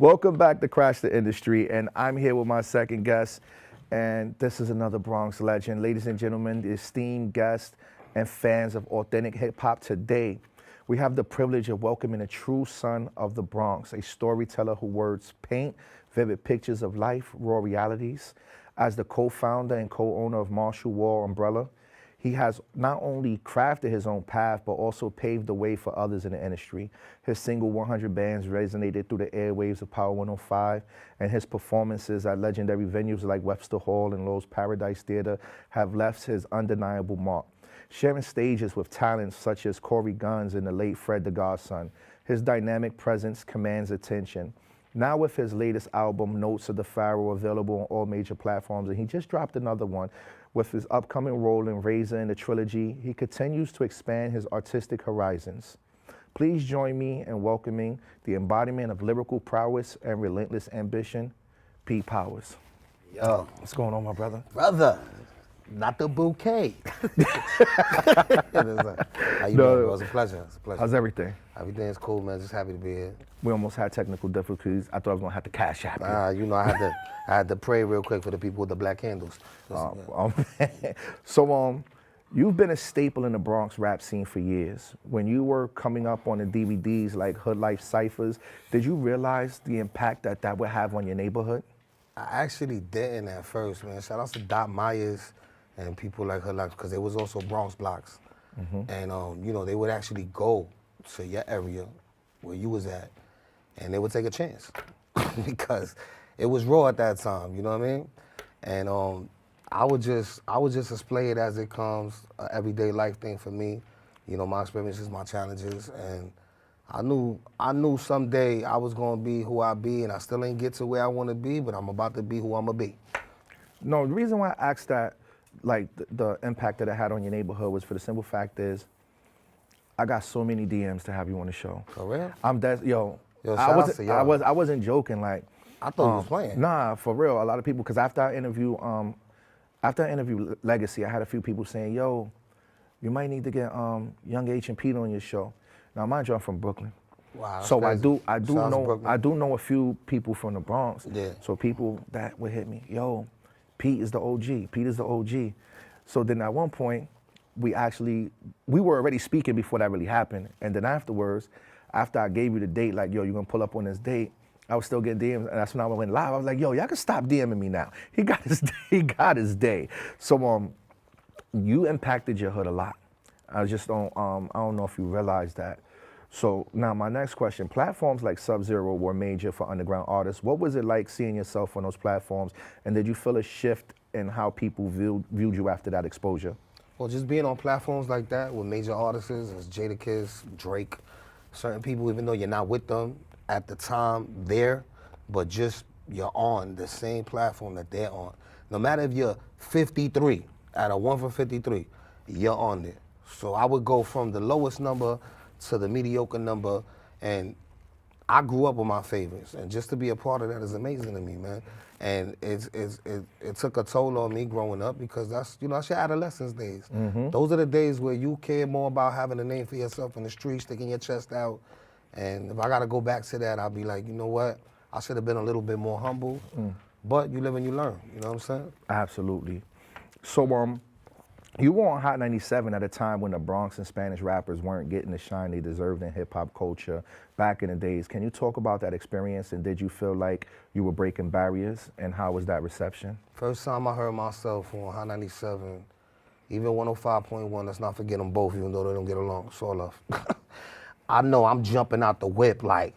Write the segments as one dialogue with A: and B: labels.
A: Welcome back to Crash the Industry, and I'm here with my second guest, and this is another Bronx legend. Ladies and gentlemen, the esteemed guests and fans of authentic hip-hop today, we have the privilege of welcoming a true son of the Bronx, a storyteller whose words paint vivid pictures of life, raw realities. As the co-founder and co-owner of Martial War Umbrella, he has not only crafted his own path, but also paved the way for others in the industry. His single 100 Bands resonated through the airwaves of Power 105, and his performances at legendary venues like Webster Hall and Lowe's Paradise Theater have left his undeniable mark. Sharing stages with talents such as Corey Guns and the late Fred the Godson, his dynamic presence commands attention. Now with his latest album, Notes of the Pharaoh, available on all major platforms, and he just dropped another one. With his upcoming role in Razor in the trilogy, he continues to expand his artistic horizons. Please join me in welcoming the embodiment of lyrical prowess and relentless ambition, Pete Powerz.
B: Yo.
A: What's going on, my brother?
B: Brother, not the bouquet. How you doing, bro? It's a pleasure. It's a pleasure.
A: How's everything?
B: Everything is cool, man. Just happy to be here.
A: We almost had technical difficulties. I thought I was gonna have to cash app you.
B: You know, I had to pray real quick for the people with the black candles.
A: So, you've been a staple in the Bronx rap scene for years. When you were coming up on the DVDs like Hood Life Cyphers, did you realize the impact that would have on your neighborhood?
B: I actually didn't at first, man. Shout out to Doc Myers and people like Hood Life, because there was also Bronx blocks. And, you know, they would actually go to your area where you was at, and they would take a chance because it was raw at that time, you know what I mean? And I would just display it as it comes, an everyday life thing for me. You know, my experiences, my challenges, and I knew someday I was gonna be who I be, and I still ain't get to where I wanna be, but I'm about to be who I'm gonna be.
A: No, the reason why I asked that, like the impact that it had on your neighborhood, was for the simple fact is, I got so many DMs to have you on the show.
B: For real?
A: Yo, I wasn't joking. Like,
B: I thought you was playing.
A: Nah, for real. A lot of people, because after I interview Legacy, I had a few people saying, yo, you might need to get Young H and Pete on your show. Now, mind you, I'm from Brooklyn.
B: Wow.
A: So
B: crazy.
A: I do know a few people from the Bronx.
B: Yeah.
A: So people that would hit me, yo, Pete is the OG. Pete is the OG. So then at one point, we were already speaking before that really happened. And then afterwards, after I gave you the date, like, yo, you're gonna pull up on this date, I was still getting DMs, and that's when I went live. I was like, yo, y'all can stop DMing me now. He got his day. So you impacted your hood a lot. I don't know if you realize that. So now my next question, platforms like Sub-Zero were major for underground artists. What was it like seeing yourself on those platforms? And did you feel a shift in how people viewed you after that exposure?
B: Well, just being on platforms like that with major artists, as Jadakiss, Drake, certain people, even though you're not with them at the time there, but just you're on the same platform that they're on. No matter if you're 53, out of 1 for 53, you're on there. So I would go from the lowest number to the mediocre number, and I grew up with my favorites, and just to be a part of that is amazing to me, man. And it took a toll on me growing up, because that's your adolescence days. Those are the days where you care more about having a name for yourself in the street, sticking your chest out. And if I gotta go back to that, I'll be like, you know what? I should have been a little bit more humble, but you live and you learn, you know what I'm saying?
A: Absolutely. So you were on Hot 97 at a time when the Bronx and Spanish rappers weren't getting the shine they deserved in hip-hop culture back in the days. Can you talk about that experience, and did you feel like you were breaking barriers, and how was that reception?
B: First time I heard myself on Hot 97, even 105.1, let's not forget them both, even though they don't get along, so love. I know I'm jumping out the whip like,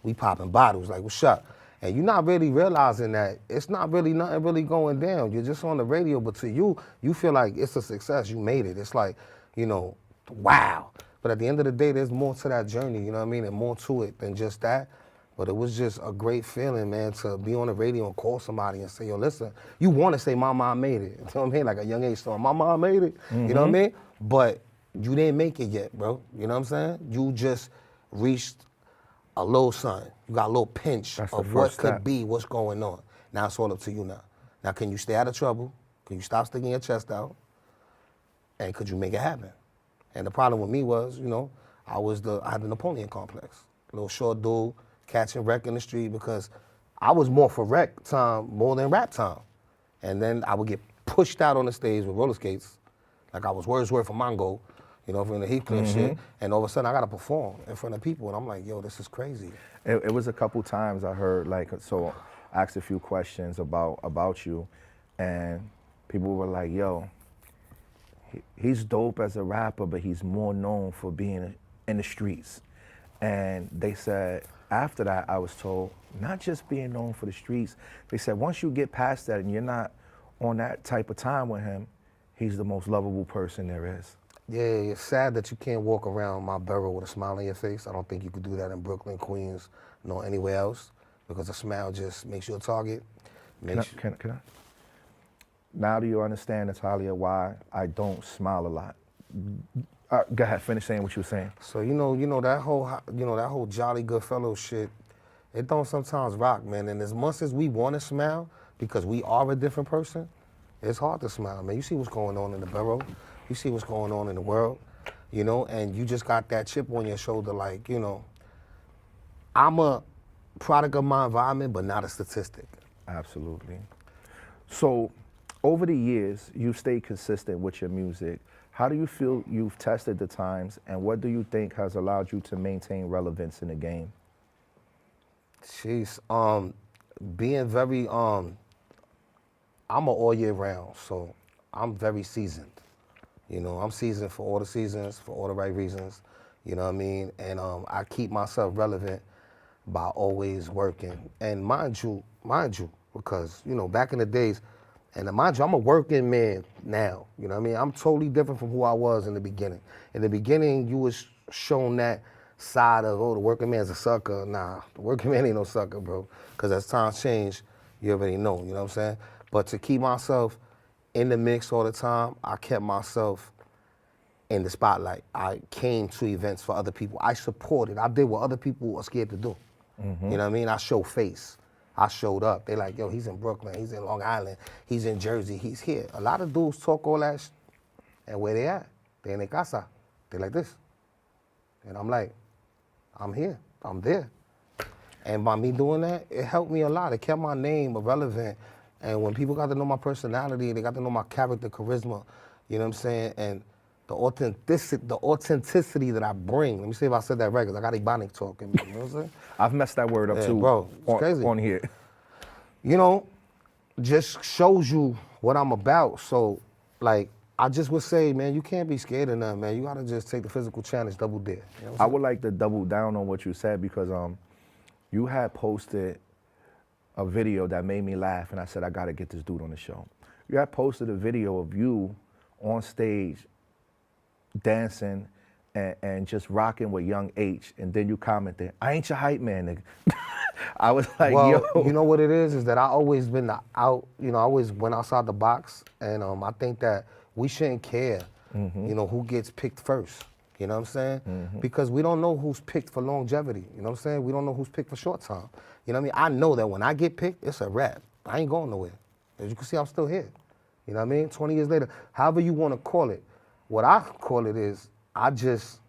B: we popping bottles, like, what's up? And you're not really realizing that it's not really nothing really going down. You're just on the radio, but to you, you feel like it's a success. You made it. It's like, you know, wow. But at the end of the day, there's more to that journey, you know what I mean? And more to it than just that. But it was just a great feeling, man, to be on the radio and call somebody and say, yo, listen, you want to say my mom made it. You know what I mean? Like a Young Age song, my mom made it. You know what I mean? But you didn't make it yet, bro. You know what I'm saying? You just reached a little something. You got a little pinch of what could be, what's going on. Now it's all up to you now. Now, can you stay out of trouble? Can you stop sticking your chest out? And could you make it happen? And the problem with me was, you know, I had the Napoleon complex. Little short dude, catching wreck in the street because I was more for wreck time more than rap time. And then I would get pushed out on the stage with roller skates, like I was Wordsworth for Mongo, you know, from the Heathcliff shit. And all of a sudden I got to perform in front of people. And I'm like, yo, this is crazy.
A: It was a couple times I heard, like, so I asked a few questions about you, and people were like, yo, he's dope as a rapper, but he's more known for being in the streets. And they said, after that, I was told, not just being known for the streets, they said, once you get past that and you're not on that type of time with him, he's the most lovable person there is.
B: Yeah, it's sad that you can't walk around my borough with a smile on your face. I don't think you could do that in Brooklyn, Queens, nor anywhere else, because a smile just makes you a target.
A: Can I? Now do you understand, Natalia, why I don't smile a lot? Go ahead, finish saying what you were saying.
B: So you know that whole jolly good fellow shit, it don't sometimes rock, man. And as much as we want to smile, because we are a different person, it's hard to smile, man. You see what's going on in the borough, you see what's going on in the world, you know, and you just got that chip on your shoulder, like, you know, I'm a product of my environment, but not a statistic.
A: Absolutely. So, over the years, you've stayed consistent with your music. How do you feel you've tested the times, and what do you think has allowed you to maintain relevance in the game?
B: Jeez, being very, I'm a all year round, so I'm very seasoned. You know, I'm seasoned for all the seasons, for all the right reasons, you know what I mean? And I keep myself relevant by always working. And mind you, because, you know, back in the days, and mind you, I'm a working man now, you know what I mean? I'm totally different from who I was in the beginning. In the beginning, you was shown that side of, oh, the working man's a sucker. Nah, the working man ain't no sucker, bro. Because as times change, you already know, you know what I'm saying? But to keep myself in the mix all the time, I kept myself in the spotlight. I came to events for other people. I supported. I did what other people are scared to do. You know what I mean? I show face. I showed up. They like, yo, he's in Brooklyn, he's in Long Island, he's in Jersey, he's here. A lot of dudes talk all that and where they at? They in their casa. They like this. And I'm like, I'm here, I'm there. And by me doing that, it helped me a lot. It kept my name relevant. And when people got to know my personality, they got to know my character, charisma, you know what I'm saying? And the authenticity that I bring. Let me see if I said that right, because I got Ebonic talking, you know what I'm saying?
A: I've messed that word up too,
B: bro, it's crazy.
A: On here.
B: You know, just shows you what I'm about. So, like, I just would say, man, you can't be scared of nothing, man. You gotta just take the physical challenge, double dare. You know
A: I would like to double down on what you said, because you had posted a video that made me laugh, and I said, I gotta get this dude on the show. You had posted a video of you on stage dancing and just rocking with Young H, and then you commented, I ain't your hype man, nigga. I was like,
B: well,
A: yo.
B: You know what it is that I always been out, you know, I always went outside the box, and I think that we shouldn't care, you know, who gets picked first, you know what I'm saying? Because we don't know who's picked for longevity, you know what I'm saying? We don't know who's picked for short time. You know what I mean? I know that when I get picked, it's a wrap. I ain't going nowhere. As you can see, I'm still here. You know what I mean? 20 years later, however you want to call it. What I call it is, I'm just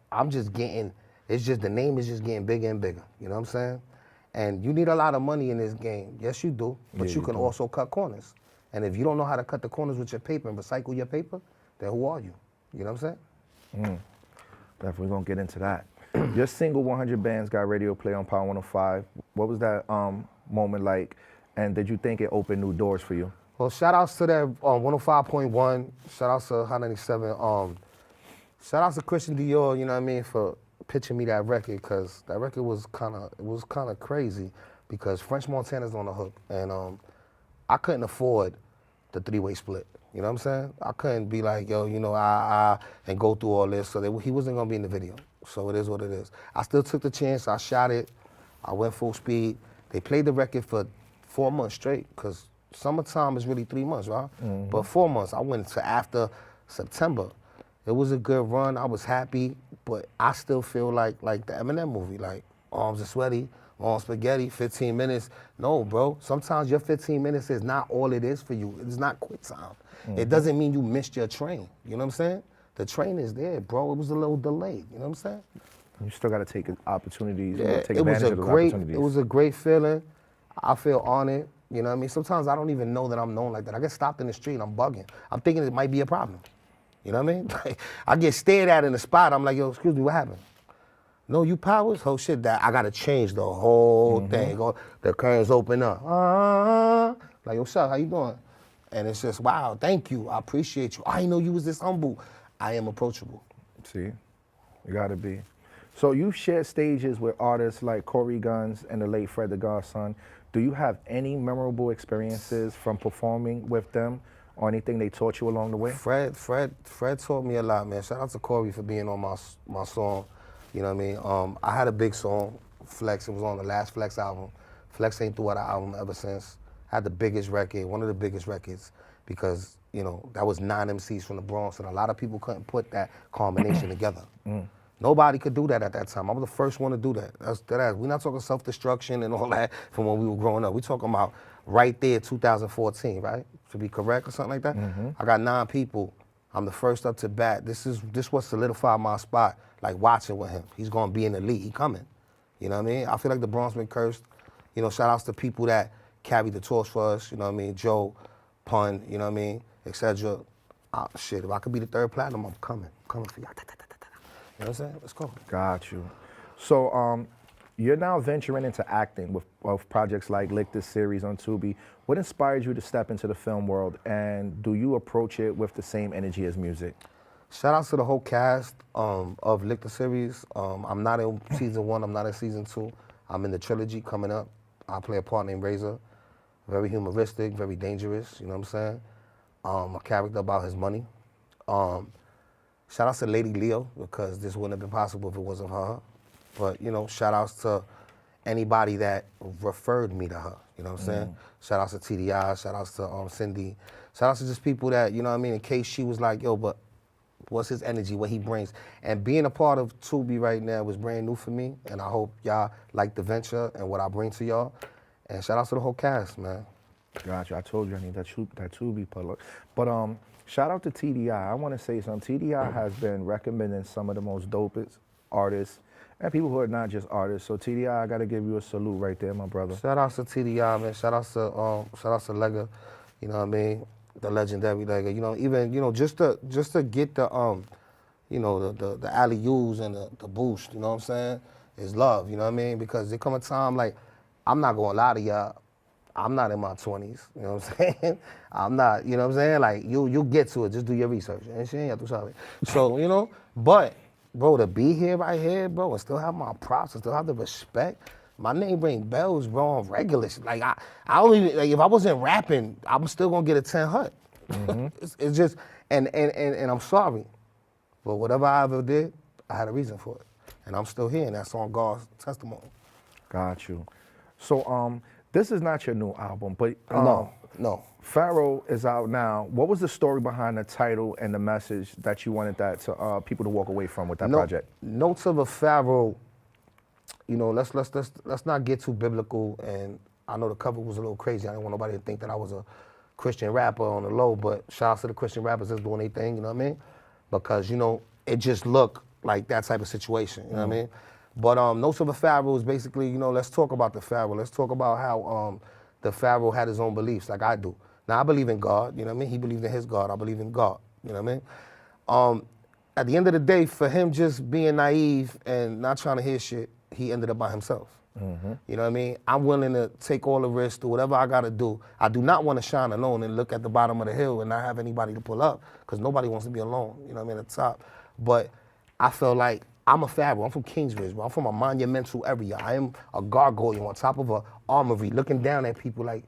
B: getting, it's just, the name is just getting bigger and bigger. You know what I'm saying? And you need a lot of money in this game. Yes, you do. But you can also cut corners. And if you don't know how to cut the corners with your paper and recycle your paper, then who are you? You know what I'm saying?
A: Definitely gonna get into that. Your single 100 Bands got radio play on Power 105. What was that moment like? And did you think it opened new doors for you?
B: Well, shout outs to that 105.1. Shout outs to Hot 97. Shout outs to Christian Dior, you know what I mean, for pitching me that record, because that record was kind of crazy, because French Montana's on the hook, and I couldn't afford the three-way split. You know what I'm saying? I couldn't be like, yo, you know, and go through all this. So he wasn't gonna be in the video. So it is what it is. I still took the chance. I shot it. I went full speed. They played the record for 4 months straight, because summertime is really 3 months, right? But 4 months. I went to after September. It was a good run. I was happy, but I still feel like the Eminem movie, like arms are sweaty, arms spaghetti, 15 minutes. No, bro. Sometimes your 15 minutes is not all it is for you. It's not quick time. It doesn't mean you missed your train. You know what I'm saying? The train is there, bro. It was a little delayed. You know what I'm saying?
A: You still got to take opportunities,
B: Yeah,
A: take
B: it was
A: advantage
B: a
A: of those
B: great,
A: opportunities.
B: it was a great feeling. I feel honored. You know what I mean? Sometimes I don't even know that I'm known like that. I get stopped in the street and I'm bugging. I'm thinking it might be a problem. You know what I mean? Like, I get stared at in the spot. I'm like, yo, excuse me, what happened? No, you Powerz? Oh shit, that I gotta change the whole thing. Go, the curtains open up. Like, yo, what's up? How you doing? And it's just, wow, thank you. I appreciate you. I didn't know you was this humble. I am approachable.
A: See, you got to be. So you've shared stages with artists like Corey Guns and the late Fred the Godson. Do you have any memorable experiences from performing with them or anything they taught you along the way?
B: Fred taught me a lot, man. Shout out to Corey for being on my song. You know what I mean? I had a big song, Flex. It was on the last Flex album. Flex ain't threw out an album ever since. Had the biggest record, one of the biggest records, because, you know, that was 9 MCs from the Bronx, and a lot of people couldn't put that combination together. Nobody could do that at that time. I was the first one to do that. We're not talking self-destruction and all that from when we were growing up. We're talking about right there, 2014, right? To be correct or something like that. I got 9 people. I'm the first up to bat. This what solidified my spot, like watching with him. He's gonna be in the league, he coming. You know what I mean? I feel like the Bronx been cursed. You know, shout outs to people that carried the torch for us, you know what I mean? Joe, Pun, you know what I mean? Etc. Shit, if I could be the 3rd platinum, I'm coming for y'all. You know what I'm saying? Let's go.
A: Got you. So you're now venturing into acting with projects like Lick This series on Tubi. What inspired you to step into the film world, and do you approach it with the same energy as music?
B: Shout out to the whole cast of Lick the series. I'm not in season 1, I'm not in season 2. I'm in the trilogy coming up. I play a part named Razor. Very humoristic, very dangerous, you know what I'm saying? A character about his money. Shout outs to Lady Leo, because this wouldn't have been possible if it wasn't for her. But, you know, shout outs to anybody that referred me to her, you know what I'm saying? Shout outs to TDI, shout outs to Cindy. Shout outs to just people that, you know what I mean, in case she was like, yo, but what's his energy, what he brings. And being a part of Tubi right now was brand new for me, and I hope y'all like the venture and what I bring to y'all. And shout out to the whole cast, man.
A: Gotcha. I told you I need that Tubi pull. But shout out to TDI. I want to say something. TDI has been recommending some of the most dopest artists and people who are not just artists. So TDI, I got to give you a salute right there, my brother.
B: Shout out to TDI, man. Shout out to Lega, you know what I mean? The legendary Lega. You know, even, you know, just to get the you know, the alley-oops and the boost, you know what I'm saying? Is love, you know what I mean? Because there come a time, like, I'm not gonna lie to y'all, I'm not in my 20s, you know what I'm saying? I'm not, you know what I'm saying? Like, you'll get to it, just do your research. So, you know, but, bro, to be here right here, bro, and still have my props, and still have the respect, my name ring bells, bro, on regular shit. Like, I don't even, like, if I wasn't rapping, I'm still gonna get a 10 hut. It's just, and I'm sorry, but whatever I ever did, I had a reason for it. And I'm still here, and that's on God's testimony.
A: Got you. So this is not your new album, but
B: No.
A: Pharaoh is out now. What was the story behind the title and the message that you wanted that to people to walk away from with that project?
B: Notes of a Pharaoh. You know, let's not get too biblical. And I know the cover was a little crazy. I didn't want nobody to think that I was a Christian rapper on the low. But shout out to the Christian rappers that's doing their thing. You know what I mean? Because, you know, it just looked like that type of situation. You know what I mean? But Notes of a Pharaoh is basically, you know, let's talk about the Pharaoh. Let's talk about how the Pharaoh had his own beliefs, like I do. Now, I believe in God, you know what I mean? He believed in his God. I believe in God, you know what I mean? At the end of the day, for him just being naive and not trying to hear shit, he ended up by himself. You know what I mean? I'm willing to take all the risks, do whatever I gotta do. I do not want to shine alone and look at the bottom of the hill and not have anybody to pull up, because nobody wants to be alone, you know what I mean, at the top. But I felt like I'm a Pharaoh. I'm from Kingsbridge, bro. I'm from a monumental area. I am a gargoyle on top of an armory looking down at people like,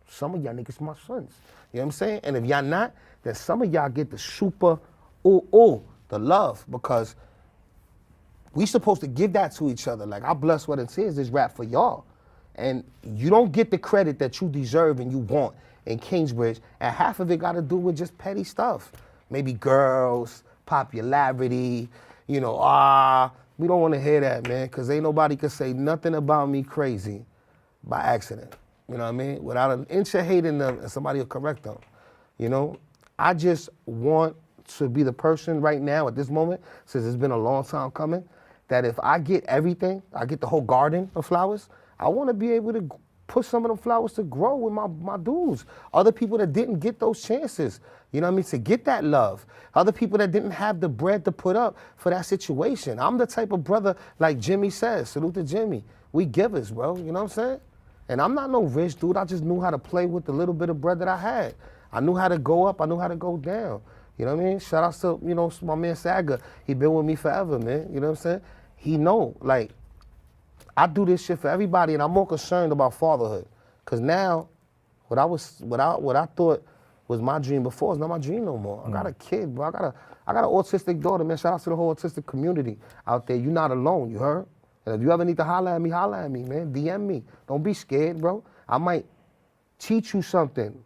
B: some of y'all niggas my sons. You know what I'm saying? And if y'all not, then some of y'all get the super, the love, because we supposed to give that to each other. Like, I blood, sweat, and tears this rap for y'all. And you don't get the credit that you deserve and you want in Kingsbridge, and half of it got to do with just petty stuff. Maybe girls, popularity, you know, we don't want to hear that, man, because ain't nobody can say nothing about me crazy by accident. You know what I mean? Without an inch of hate in them, and somebody will correct them. You know? I just want to be the person right now at this moment, since it's been a long time coming, that if I get everything, I get the whole garden of flowers, I want to be able to put some of them flowers to grow with my dudes. Other people that didn't get those chances, you know what I mean, to get that love. Other people that didn't have the bread to put up for that situation. I'm the type of brother, like Jimmy says, salute to Jimmy. We givers, bro, you know what I'm saying? And I'm not no rich dude, I just knew how to play with the little bit of bread that I had. I knew how to go up, I knew how to go down. You know what I mean? Shout out to, you know, my man Saga. He been with me forever, man. You know what I'm saying? He know, like, I do this shit for everybody, and I'm more concerned about fatherhood. Cause now, what I thought was my dream before is not my dream no more. I got a kid, bro. I got an autistic daughter, man. Shout out to the whole autistic community out there. You're not alone, you heard? And if you ever need to holler at me, man. DM me. Don't be scared, bro. I might teach you something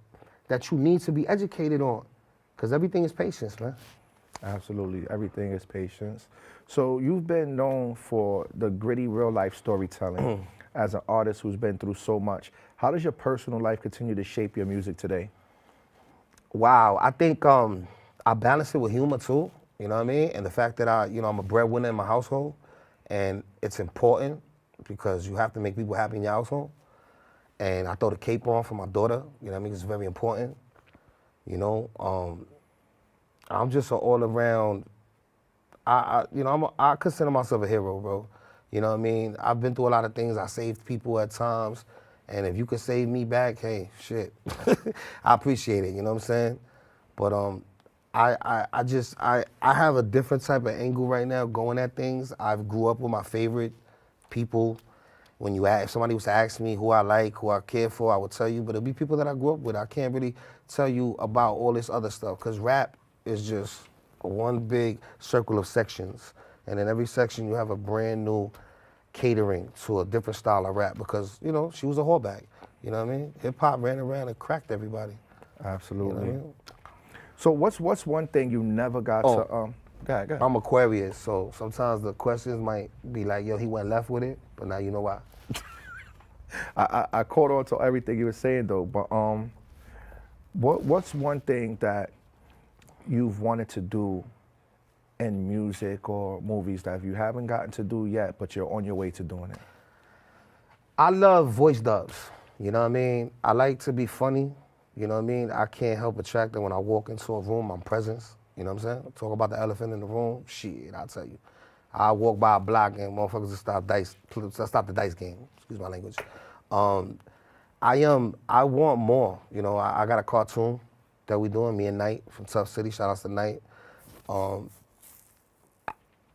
B: that you need to be educated on. Cause everything is patience, man.
A: Absolutely, everything is patience. So you've been known for the gritty real life storytelling as an artist who's been through so much. How does your personal life continue to shape your music today?
B: Wow, I think I balance it with humor too, you know what I mean? And the fact that I'm a breadwinner in my household, and it's important because you have to make people happy in your household. And I throw the cape on for my daughter, you know what I mean? It's very important, you know? I'm just an all around, I consider myself a hero, bro. You know what I mean? I've been through a lot of things. I saved people at times. And if you could save me back, hey, shit. I appreciate it, you know what I'm saying? But I have a different type of angle right now going at things. I grew up with my favorite people. When if somebody was to ask me who I like, who I care for, I would tell you, but it'll be people that I grew up with. I can't really tell you about all this other stuff, because rap is just one big circle of sections. And in every section, you have a brand new catering to a different style of rap, because, you know, she was a whoreback. You know what I mean? Hip hop ran around and cracked everybody.
A: Absolutely.
B: You know what I mean?
A: So what's one thing you never got to, go ahead.
B: I'm Aquarius, so sometimes the questions might be like, yo, he went left with it, but now you know why.
A: I caught on to everything you were saying though, but what's one thing that you've wanted to do in music or movies that you haven't gotten to do yet, but you're on your way to doing it?
B: I love voice dubs, you know what I mean? I like to be funny, you know what I mean? I can't help attracting when I walk into a room, my presence, you know what I'm saying? Talk about the elephant in the room, shit, I'll tell you. I walk by a block and motherfuckers just stop the dice game, excuse my language. I want more, you know, I got a cartoon that we doing, me and Knight from Tough City, shout outs to Knight.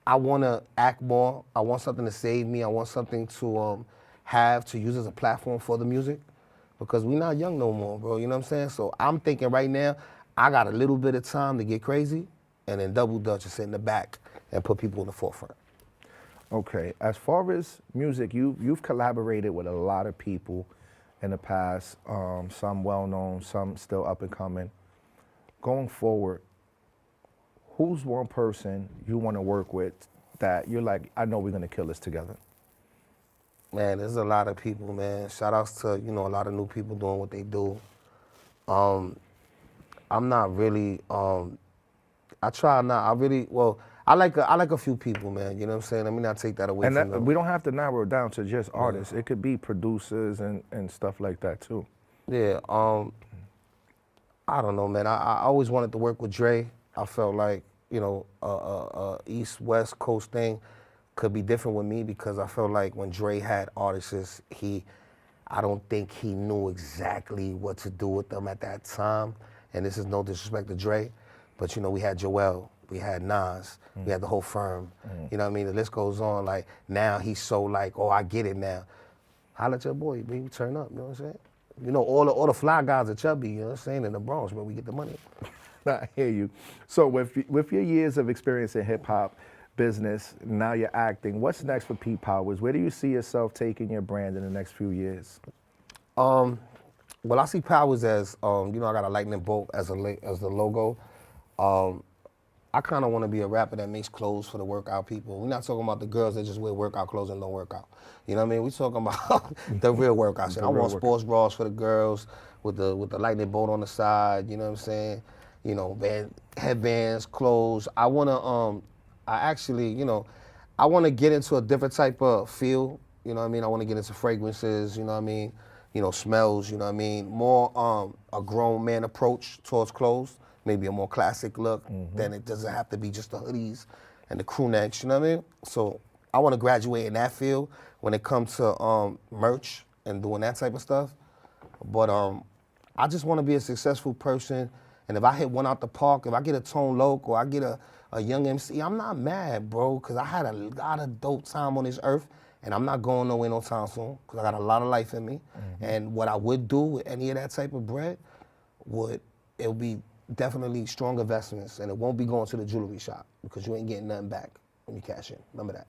B: I want to act more. I want something to save me. I want something to have to use as a platform for the music, because we not young no more, bro. You know what I'm saying? So I'm thinking right now, I got a little bit of time to get crazy, and then Double Dutch and sit in the back and put people in the forefront.
A: Okay, as far as music, you've collaborated with a lot of people in the past, some well-known, some still up and coming. Going forward, who's one person you want to work with that you're like, I know we're going to kill this together?
B: Man, there's a lot of people, man. Shout outs to, you know, a lot of new people doing what they do. I'm not really, I try not, I like a few people, man. You know what I'm saying? Let me not take that away from them.
A: We don't have to narrow it down to just artists. It could be producers and stuff like that too.
B: Yeah, I don't know, man. I always wanted to work with Dre. I felt like, you know, East-West Coast thing could be different with me, because I felt like when Dre had artists, I don't think he knew exactly what to do with them at that time. And this is no disrespect to Dre, but, you know, we had Joel, we had Nas, we had the whole firm. You know what I mean? The list goes on. Like, now he's so like, oh, I get it now. Holla at your boy, baby, turn up, you know what I'm saying? You know, all the fly guys are chubby, you know what I'm saying, in the Bronx, where we get the money.
A: I hear you. So with your years of experience in hip hop business, now you're acting, what's next for Pete Powerz? Where do you see yourself taking your brand in the next few years?
B: Well, I see Powerz as, you know, I got a lightning bolt as the logo. I kind of want to be a rapper that makes clothes for the workout people. We're not talking about the girls that just wear workout clothes and don't work out. You know what I mean? We're talking about the real workout shit. I want sports bras for the girls with the lightning bolt on the side, you know what I'm saying? You know, headbands, clothes. I want to, I actually, you know, I want to get into a different type of feel, you know what I mean? I want to get into fragrances, you know what I mean? You know, smells, you know what I mean? More a grown man approach towards clothes, maybe a more classic look. Then it doesn't have to be just the hoodies and the crew necks, you know what I mean? So I want to graduate in that field when it comes to merch and doing that type of stuff. But I just want to be a successful person. And if I hit one out the park, if I get a Tone Loc or I get a young MC, I'm not mad, bro, because I had a lot of dope time on this earth, and I'm not going nowhere no time soon, because I got a lot of life in me. And what I would do with any of that type of bread it'll be definitely strong investments, and it won't be going to the jewelry shop, because you ain't getting nothing back when you cash in. Remember that.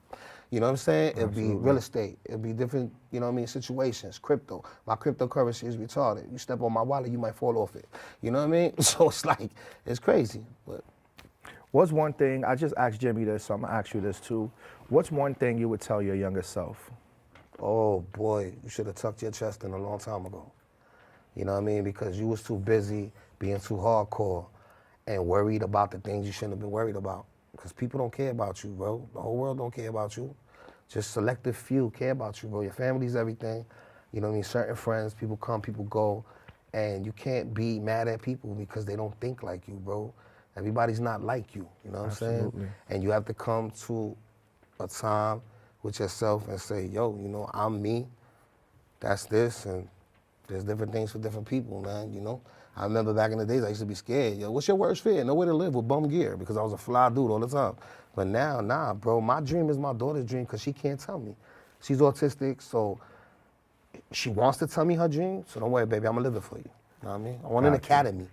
B: You know what I'm saying? It'll be real estate. It'll be different, you know what I mean, situations. Crypto. My cryptocurrency is retarded. You step on my wallet, you might fall off it. You know what I mean? So it's like, it's crazy. But
A: What's one thing, I just asked Jimmy this, so I'm gonna ask you this too. What's one thing you would tell your younger self?
B: oh boy, you should have tucked your chest in a long time ago. You know what I mean? Because you was too busy being too hardcore and worried about the things you shouldn't have been worried about. Because people don't care about you, bro. The whole world don't care about you. Just selective few care about you, bro. Your family's everything. You know what I mean? Certain friends, people come, people go. And you can't be mad at people because they don't think like you, bro. Everybody's not like you, you know what I'm saying? And you have to come to a time with yourself and say, yo, you know, I'm me, that's this, and there's different things for different people, man, you know? I remember back in the days, I used to be scared. Yo, what's your worst fear? Nowhere to live with bum gear, because I was a fly dude all the time. But now, nah, bro, my dream is my daughter's dream, because she can't tell me. She's autistic, so she wants to tell me her dream, so don't worry, baby, I'm gonna live it for you. You know what I mean? I want an academy.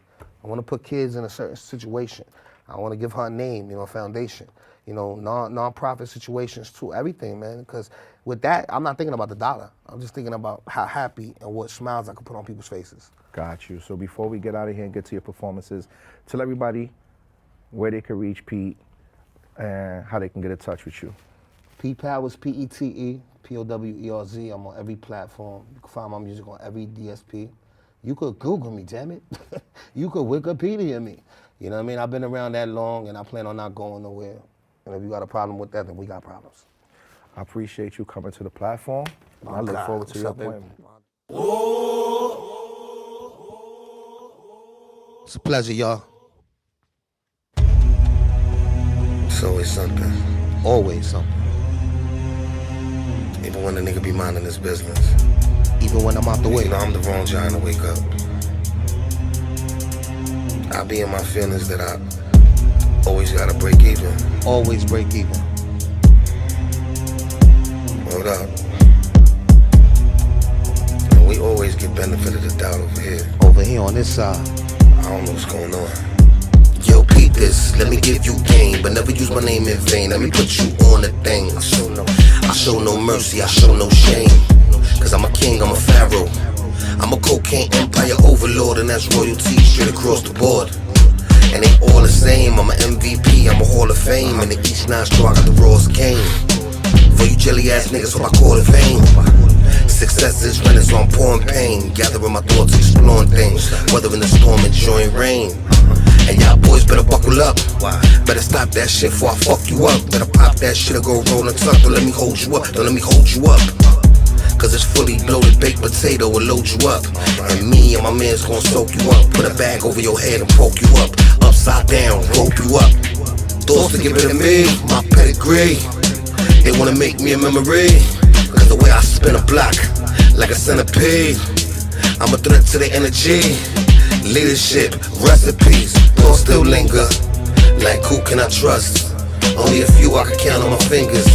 B: I want to put kids in a certain situation. I want to give her a name, you know, a foundation. You know, non-profit situations too, everything, man. Because with that, I'm not thinking about the dollar. I'm just thinking about how happy and what smiles I can put on people's faces.
A: Got you. So before we get out of here and get to your performances, tell everybody where they can reach Pete and how they can get in touch with you.
B: Pete Powerz, P-E-T-E, P-O-W-E-R-Z. I'm on every platform. You can find my music on every DSP. You could Google me, damn it. You could Wikipedia me. You know what I mean? I've been around that long, and I plan on not going nowhere. And if you got a problem with that, then we got problems.
A: I appreciate you coming to the platform. I look forward to your appointment.
B: It's a pleasure, y'all. It's always something. Always something. Even when the nigga be minding his business. Even when I'm out the way. You know, I'm the wrong trying to wake up. I be in my feelings that I always gotta break even. Always break even. Hold up. And we always get benefit of the doubt over here. Over here on this side. I don't know what's going on. Yo, Pete this, let me give you game, but never use my name in vain. Let me put you on the thing. I show no mercy, I show no shame. Cause I'm a king, I'm a pharaoh. I'm a cocaine empire overlord, and that's royalty straight across the board. And they all the same, I'm an MVP, I'm a Hall of Fame. And in each nostril I got the rawest cane. For you jelly ass niggas, so I call it fame. Success is running, so I'm pouring pain. Gathering my thoughts, exploring things. Weathering the storm, enjoying rain. And y'all boys better buckle up. Better stop that shit before I fuck you up. Better pop that shit or go roll and tuck. Don't let me hold you up, don't let me hold you up. Cause it's fully loaded baked potato will load you up. And me and my man's gonna soak you up. Put a bag over your head and poke you up. Upside down, rope you up. Thoughts to give it to me, my pedigree. They wanna make me a memory. Cause the way I spin a block, like a centipede. I'm a threat to the energy. Leadership, recipes, thoughts still linger. Like who can I trust? Only a few I can count on my fingers.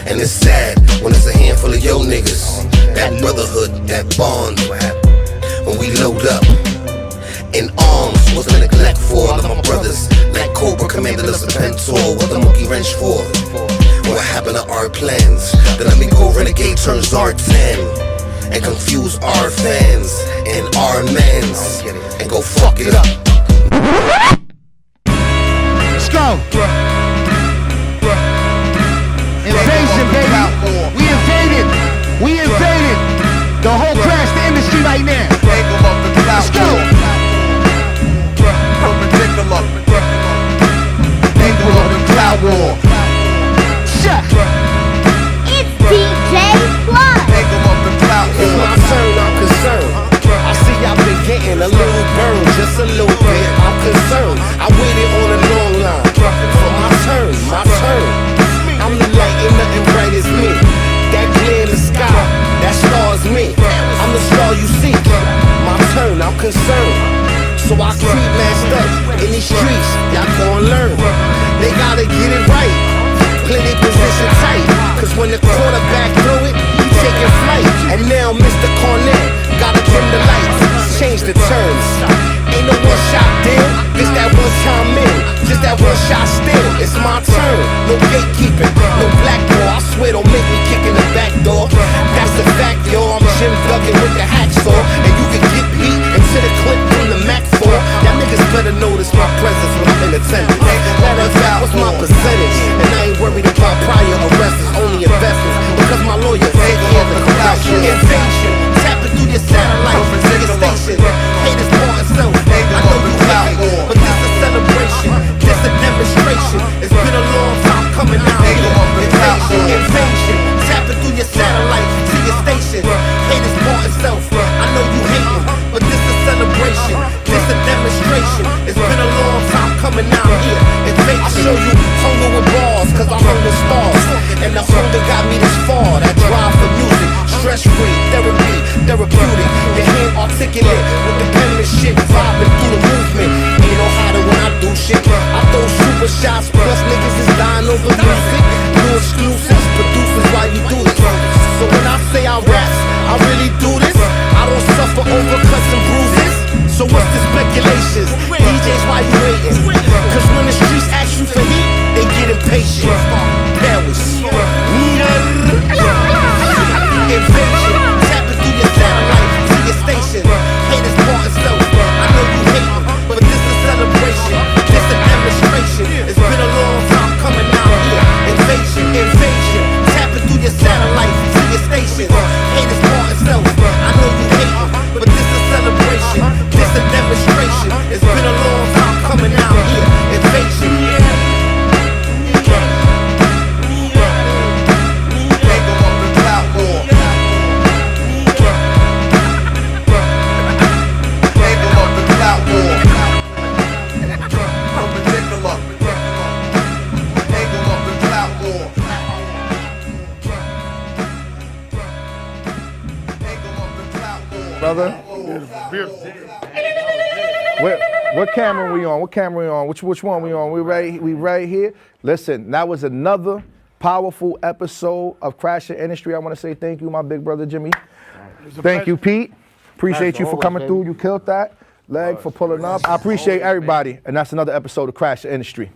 B: And it's sad when it's a handful of yo niggas. That brotherhood, that bond. When we load up in arms, what's the neglect for all of my brothers? Like Cobra commanded us a pentor. What the monkey wrench for? What happened to our plans? Then let me go renegade turns R10 and confuse our fans and our mans and go fuck it up.
C: Let's go. Invasion, baby. We invaded. We invaded. The whole crash the industry right now. Let's go. Perpendicular. Angle of the cloud war. Shut.
B: concern. So I keep masked up in these streets, y'all gon' learn. They gotta get it right, play their position tight. Cause when the quarterback throw it, he taking flight. And now Mr. Cornett gotta dim the lights, change the terms. Ain't no one-shot deal, it's that one-time meal. Just that one-shot still, it's my turn. No gatekeeping, no black door. I swear don't make me kick in the back door. That's the fact, yo, I'm Jim Duggan with the hacksaw. And you can get beat into the clip from the Mac 4. Y'all niggas better notice my presence when I'm in attendance. Matter of fact, what's my percentage? And I ain't worried about prior arrests, only investments. Because my lawyers take care of the corruption. Invasion, tapping through your satellite, your station. Haters want itself, I know you hate it, but this a celebration, this a demonstration. It's been a long time coming out here. Invasion, tapping through your satellite to your station. Haters want itself, I know you hate it, but this a celebration, this a demonstration. It's been a long time coming out here. Invasion. I show you hunger with bars, cause I hung with stars. And the hunger got me this far, that drive for music. Stress-free, therapy, therapeutic. Your hand articulate with the penmanship, vibing through the movement. Ain't no hotter when I do shit. I throw super shots, plus niggas is dying over music. New exclusives, producers while you do this. So when I say I rap, I really do this. I don't suffer over cuts and bruises. So what's the speculations? DJs, why you waiting? Cause when the streets ask you for heat, they get impatient. Powerz. Invasion, tapping through your satellite to your station. Haters want itself, I know you hate it, but this is celebration, this a demonstration. It's been a long time coming out here. Invasion, tapping through your satellite to your station. Haters want itself, I know you hate it, but this is celebration, this a demonstration. It's been a long time coming out here. Invasion.
A: Brother, what camera we on? What camera we on? Which one we on? We right here. Listen, that was another powerful episode of Crash the Industry. I want to say thank you, my big brother Jimmy. Thank you, Pete. Appreciate you for coming through. You killed that. Leg for pulling up. I appreciate everybody. And that's another episode of Crash the Industry.